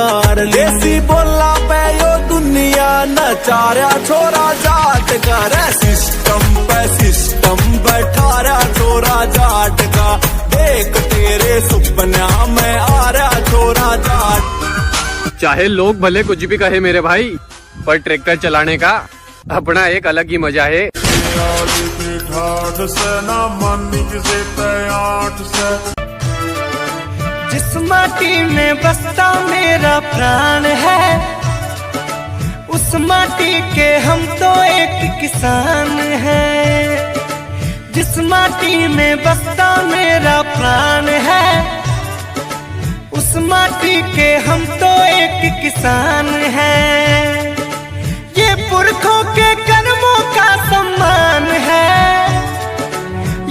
देसी बोला पे यो दुनिया नचारा छोरा जाट का रे सिस्टम बैठा रहा छोरा जाट का। देख तेरे सुपना में आ रहा छोरा जाट। चाहे लोग भले कुछ भी कहे मेरे भाई, पर ट्रैक्टर चलाने का अपना एक अलग ही मजा है। जिस माटी में बसता मेरा प्राण है, उस माटी के हम तो एक किसान हैं। जिस माटी में बसता मेरा प्राण है, उस माटी के हम तो एक किसान हैं। ये पुरखों के कर्मों का सम्मान है,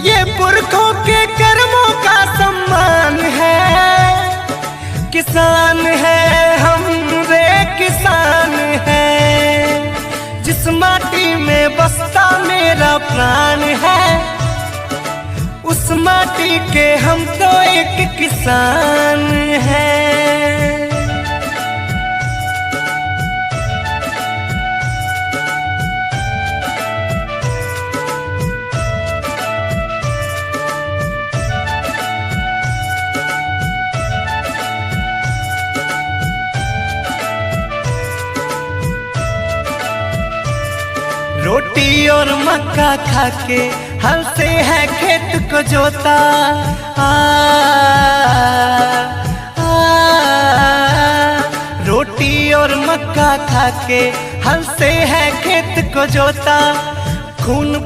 ये पुरखों के कर्मों का सम्मान है। किसान है हम रे किसान है। जिस माटी में बसता मेरा प्राण है, उस माटी के हम तो एक किसान हैं। रोटी और मक्का खाके हल से है खेत को जोता। रोटी और मक्का खाके हल से है खेत को जोता। खून